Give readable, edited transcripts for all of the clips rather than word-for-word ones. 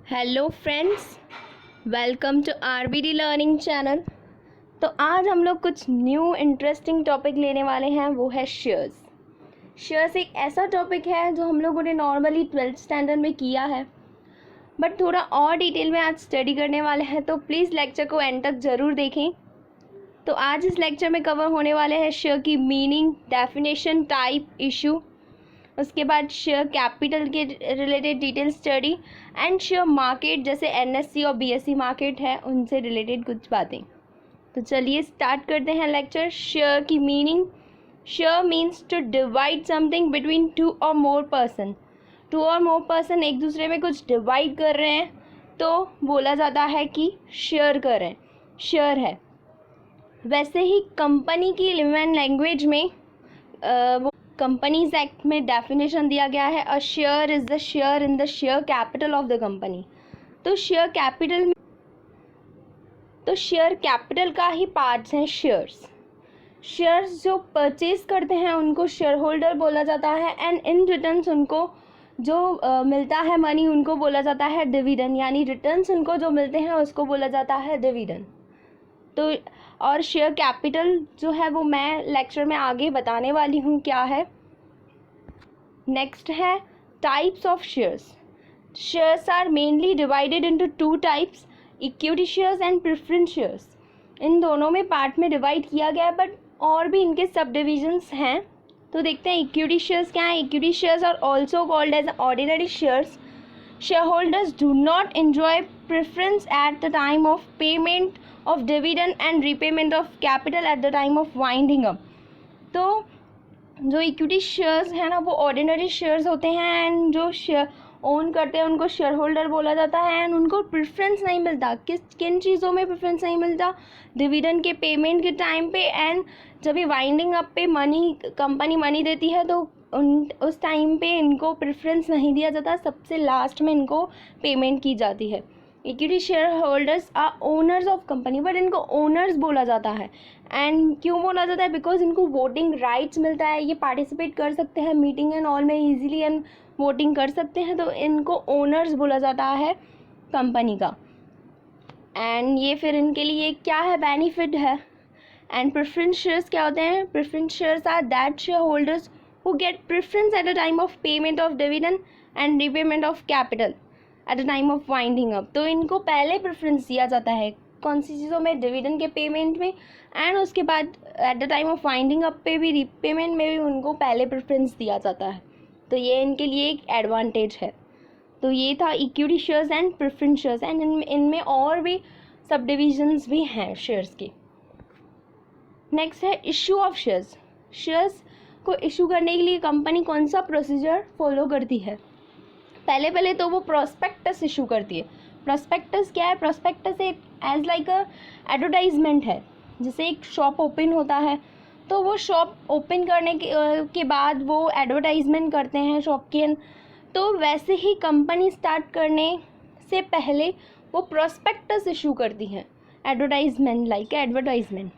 Hello friends, welcome to RBD learning channel. तो आज हम लोग कुछ न्यू इंटरेस्टिंग टॉपिक लेने वाले हैं, वो है शेयर्स। शेयर्स एक ऐसा टॉपिक है जो हम लोगों ने नॉर्मली 12th स्टैंडर्ड में किया है, बट थोड़ा और डिटेल में आज स्टडी करने वाले हैं, तो प्लीज़ लेक्चर को एंड तक ज़रूर देखें। तो आज इस लेक्चर में कवर होने वाले हैं शेयर की मीनिंग, डेफिनेशन, टाइप, इशू, उसके बाद शेयर कैपिटल के related detail study and share market जैसे एनएससी और बीएससी मार्केट है उनसे रिलेटेड कुछ बातें। तो चलिए स्टार्ट करते हैं लेक्चर। शेयर की meaning. Share means to divide something between two or more person. To or more person एक दूसरे में कुछ डिवाइड कर रहे हैं तो बोला जाता है कि शेयर कर रहे हैं, शेयर है। वैसे ही कंपनी की लिमन लैंग्वेज में वो कंपनीज एक्ट में डेफिनेशन दिया गया है, a share is the share in the share capital of the company. तो शेयर कैपिटल का ही पार्ट्स हैं शेयर्स। शेयर्स जो परचेज करते हैं उनको शेयर होल्डर बोला जाता है, एंड इन रिटर्न्स उनको जो मिलता है मनी उनको बोला जाता है डिविडेंड, यानी रिटर्न्स उनको जो मिलते हैं उसको बोला जाता है डिविडेंड। तो और शेयर कैपिटल जो है वो मैं लेक्चर में आगे बताने वाली हूँ क्या है। नेक्स्ट है types of shares. Shares are mainly divided into two types, equity shares and preference shares. इन दोनों में पार्ट में डिवाइड किया गया है, बट और भी इनके सब डिविजन्स हैं। तो देखते हैं इक्विटी शेयर्स क्या है। Equity shares are also called as ordinary shares. Shareholders do not enjoy preference at the time of payment of dividend and repayment of capital at the time of winding up. तो जो equity shares हैं ना वो ordinary shares होते हैं, and जो share own करते हैं उनको शेयर होल्डर बोला जाता है, एंड उनको प्रेफरेंस नहीं मिलता। किन चीज़ों में प्रेफरेंस नहीं मिलता? डिविडेंड के पेमेंट के टाइम पे, एंड जब भी वाइंडिंग अप पे कंपनी मनी देती है तो उस टाइम पे इनको प्रेफरेंस नहीं दिया जाता, सबसे लास्ट में इनको पेमेंट की जाती है। Equity share holders are owners of company, but इनको ओनर्स बोला जाता है। एंड क्यों बोला जाता है? बिकॉज इनको वोटिंग राइट्स मिलता है, ये पार्टिसिपेट कर सकते हैं मीटिंग एंड ऑल में ईजिली, एंड वोटिंग कर सकते हैं, तो इनको ओनर्स बोला जाता है कंपनी का। एंड ये फिर इनके लिए क्या है, बेनिफिट है। एंड प्रेफरेंस शेयर्स क्या होते हैं? Preference shares are that share holders who get preference at the time of payment of dividend and repayment of capital at the time of winding up। तो इनको पहले प्रेफरेंस दिया जाता है कौन सी चीज़ों में? डिविडेंड के पेमेंट में, एंड उसके बाद at the time of winding up पे भी, रीपेमेंट में भी उनको पहले प्रेफरेंस दिया जाता है। तो ये इनके लिए एक एडवांटेज है। तो ये था equity shares and preference shares, and इनमें और भी सब डिविजन्स भी हैं शेयर्स के। नेक्स्ट है इशू ऑफ शेयर्स। शेयर्स को इशू करने के लिए कंपनी कौन सा प्रोसीजर फॉलो करती है? पहले तो वो प्रोस्पेक्टस इशू करती है। प्रोस्पेक्टस क्या है? प्रोस्पेक्टस एक एज लाइक अ एडवर्टाइजमेंट है। जैसे एक शॉप ओपन होता है तो वो शॉप ओपन करने के बाद वो एडवर्टाइजमेंट करते हैं शॉप के, तो वैसे ही कंपनी स्टार्ट करने से पहले वो प्रोस्पेक्टस इशू करती है, एडवर्टाइजमेंट लाइक एडवर्टाइजमेंट।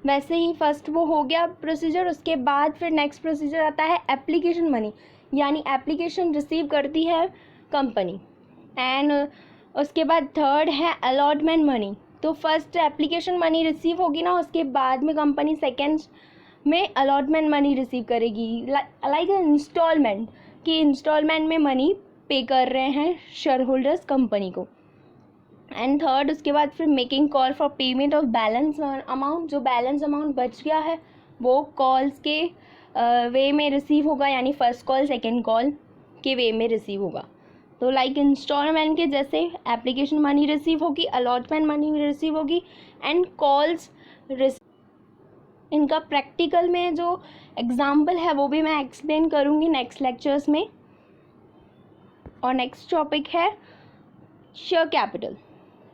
वैसे ही फर्स्ट वो हो गया प्रोसीजर, उसके बाद फिर नेक्स्ट प्रोसीजर आता है एप्लीकेशन मनी, यानी एप्लीकेशन रिसीव करती है कंपनी। एंड उसके बाद थर्ड है अलॉटमेंट मनी। तो फर्स्ट एप्लीकेशन मनी रिसीव होगी ना, उसके बाद में कंपनी सेकेंड में अलॉटमेंट मनी रिसीव करेगी, लाइक इंस्टॉलमेंट, कि इंस्टॉलमेंट में मनी पे कर रहे हैं शेयर होल्डर्स कंपनी को। एंड थर्ड उसके बाद फिर making call for payment of balance amount. जो बैलेंस अमाउंट बच गया है वो कॉल्स के वे में रिसीव होगा, यानी फर्स्ट कॉल सेकंड कॉल के वे में रिसीव होगा। तो लाइक इंस्टॉलमेंट के जैसे एप्लीकेशन मनी रिसीव होगी, अलॉटमेंट मनी रिसीव होगी, एंड कॉल्स इनका प्रैक्टिकल में जो एग्जाम्पल है वो भी मैं एक्सप्लेन करूँगी नेक्स्ट लेक्चर्स में। और नेक्स्ट टॉपिक है share capital.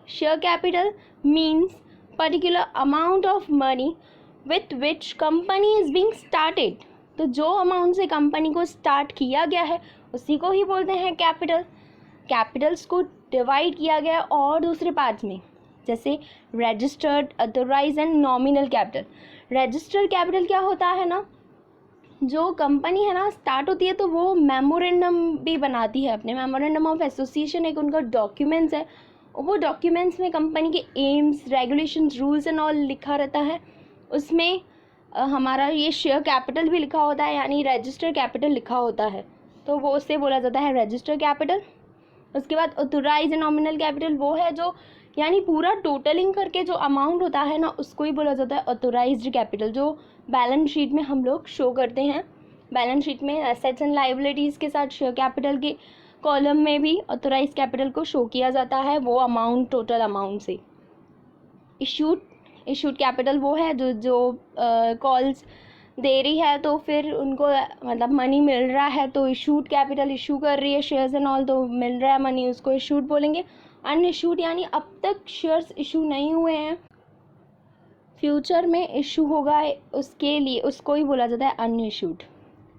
Share capital means particular amount of money with which company is being started। तो जो अमाउंट से कंपनी को स्टार्ट किया गया है उसी को ही बोलते हैं कैपिटल। कैपिटल्स को डिवाइड किया गया और दूसरे पार्ट्स में, जैसे registered, authorise and nominal capital. Registered capital क्या होता है ना, जो कंपनी है ना स्टार्ट होती है तो वो मेमोरेंडम भी बनाती है, अपने मेमोरेंडम ऑफ एसोसिएशन एक उनका डॉक्यूमेंट्स है। वो डॉक्यूमेंट्स में कंपनी के AIIMS, regulations, rules and all लिखा रहता है। उसमें हमारा ये शेयर कैपिटल भी लिखा होता है, यानी रजिस्टर कैपिटल लिखा होता है, तो वो उससे बोला जाता है रजिस्टर कैपिटल। उसके बाद ऑथोराइज नॉमिनल कैपिटल वो है जो, यानी पूरा टोटलिंग करके जो अमाउंट होता है ना उसको ही बोला जाता है ऑथोराइज्ड कैपिटल, जो बैलेंस शीट में हम लोग शो करते हैं। बैलेंस शीट में एसेट्स एंड लायबिलिटीज़ के साथ शेयर कैपिटल के कॉलम में भी ऑथोराइज कैपिटल को शो किया जाता है, वो अमाउंट टोटल अमाउंट से। इशूड कैपिटल वो है जो कॉल्स दे रही है तो फिर उनको मतलब मनी मिल रहा है, तो इशूड कैपिटल इशू कर रही है शेयर्स एंड ऑल, तो मिल रहा है मनी, उसको इशूड बोलेंगे। अनइशूड यानी अब तक शेयर्स इशू नहीं हुए हैं, फ्यूचर में इशू होगा, उसके लिए उसको ही बोला जाता है अनइशूड।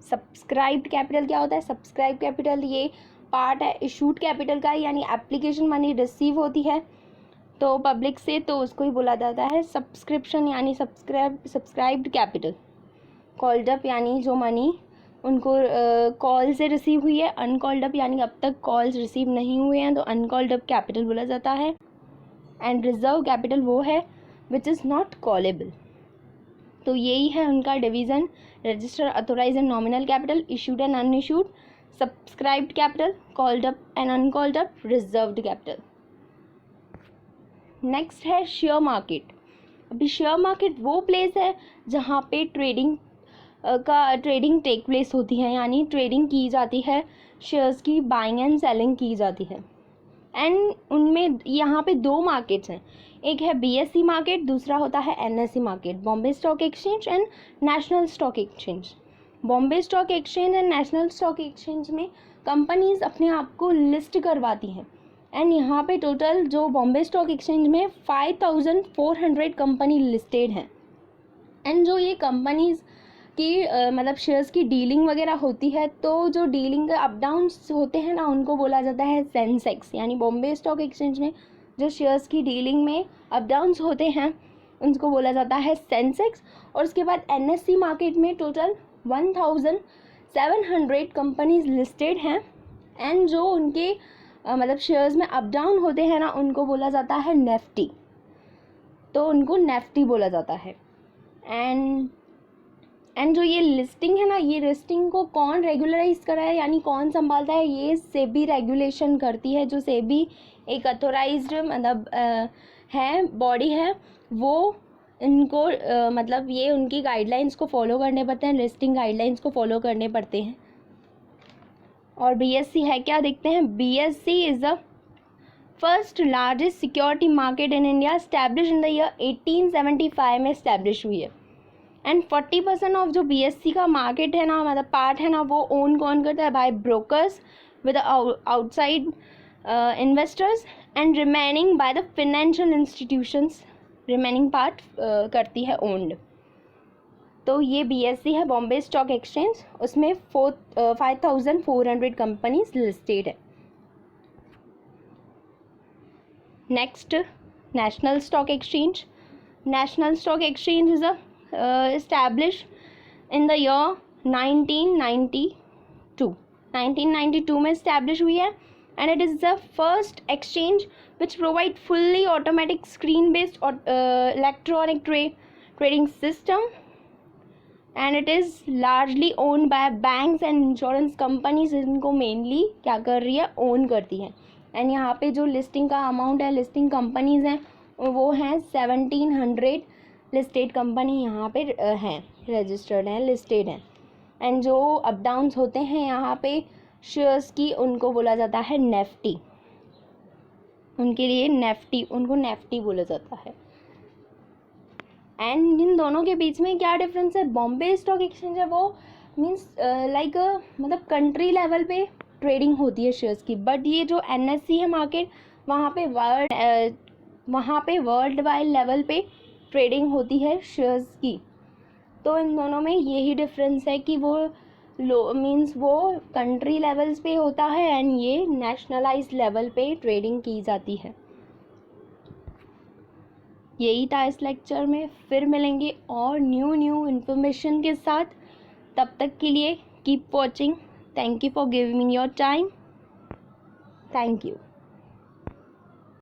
सब्सक्राइब्ड कैपिटल क्या होता है? सब्सक्राइब कैपिटल ये पार्ट है इशूड कैपिटल का, यानी एप्लीकेशन मनी रिसीव होती है तो पब्लिक से, तो उसको ही बोला जाता है सब्सक्रिप्शन यानी सब्सक्राइब्ड कैपिटल। कॉल्ड अप यानी जो मनी उनको कॉल से रिसीव हुई है। अनकॉल्ड अप यानी अब तक कॉल्स रिसीव नहीं हुए हैं तो अनकॉल्ड अप कैपिटल बोला जाता है। एंड रिजर्व कैपिटल वो है विच इज़ नॉट कॉलेबल। तो यही है उनका division, register, authorise and nominal capital, issued and unissued, subscribed capital, called up and uncalled up, reserved capital. Next है शेयर मार्केट। अभी शेयर मार्केट वो प्लेस है जहाँ पे ट्रेडिंग टेक प्लेस होती है, यानी ट्रेडिंग की जाती है, शेयर्स की बाइंग एंड सेलिंग की जाती है। एंड उनमें यहाँ पे दो मार्केट्स हैं, एक है बीएसई मार्केट, दूसरा होता है NSE market, Bombay stock exchange and national stock exchange. Bombay stock exchange and national stock exchange में कंपनीज अपने आप को लिस्ट करवाती हैं। एंड यहाँ पे टोटल जो बॉम्बे स्टॉक एक्सचेंज में 5400 कंपनी लिस्टेड हैं। एंड जो ये कंपनीज की मतलब शेयर्स की डीलिंग वगैरह होती है, तो जो डीलिंग के अप डाउन्स होते हैं ना उनको बोला जाता है सेंसेक्स। यानी बॉम्बे स्टॉक एक्सचेंज में जो शेयर्स की डीलिंग में अप डाउन्स होते हैं उनको बोला जाता है सेंसेक्स। और उसके बाद एनएससी मार्केट में टोटल 1700 कंपनीज लिस्टेड हैं। एंड जो उनके मतलब शेयर्स में अप डाउन होते हैं ना उनको बोला जाता है नेफ्टी, तो उनको नेफ्टी बोला जाता है। एंड जो ये लिस्टिंग है ना, ये लिस्टिंग को कौन रेगुलराइज करा है यानी कौन संभालता है? ये सेबी रेगुलेशन करती है। जो सेबी एक अथोराइज्ड मतलब है बॉडी है, वो इनको मतलब ये उनकी गाइडलाइंस को फॉलो करने पड़ते हैं, लिस्टिंग गाइडलाइंस को फॉलो करने पड़ते हैं। और बीएससी है क्या, देखते हैं। BSc is the first largest security market in India, establish in the year 1875 में एस्टैब्लिश हुई है। एंड 40% ऑफ जो बीएससी का मार्केट है ना, मतलब पार्ट है ना, वो ओन कौन करता है? By brokers with outside investors, and remaining by the financial institutions, remaining part करती है ओन्ड। तो ये बीएससी है बॉम्बे स्टॉक एक्सचेंज, उसमें 5400 कंपनीज लिस्टेड है। Next, national stock exchange. National stock exchange is established in the year 1992 में established हुई है। and it is the first exchange which provide fully automatic screen based electronic trading system, and it is largely owned by banks and insurance companies। इनको mainly क्या कर रही है? Own करती है। एंड यहाँ पे जो लिस्टिंग का अमाउंट है, लिस्टिंग कंपनीज हैं वो हैं 1700 लिस्टेड कंपनी यहाँ पे हैं, रजिस्टर्ड हैं, लिस्टेड हैं। एंड जो अप डाउन्स होते हैं यहाँ पे शेयर्स की, उनको बोला जाता है नेफ्टी, उनके लिए नेफ्टी, उनको नेफ्टी बोला जाता है। एंड इन दोनों के बीच में क्या डिफरेंस है? बॉम्बे स्टॉक एक्सचेंज है वो मीन्स लाइक मतलब कंट्री लेवल पे ट्रेडिंग होती है शेयर्स की, बट ये जो एनएससी है मार्केट, वहाँ पे वर्ल्ड वाइड लेवल पे ट्रेडिंग होती है शेयर्स की। तो इन दोनों में यही डिफरेंस है कि वो वो कंट्री लेवल्स पे होता है एंड ये नेशनलाइज्ड लेवल पे ट्रेडिंग की जाती है। यही था इस लेक्चर में, फिर मिलेंगे और न्यू इन्फॉर्मेशन के साथ। तब तक के लिए keep watching. Thank you for giving me your time. Thank you.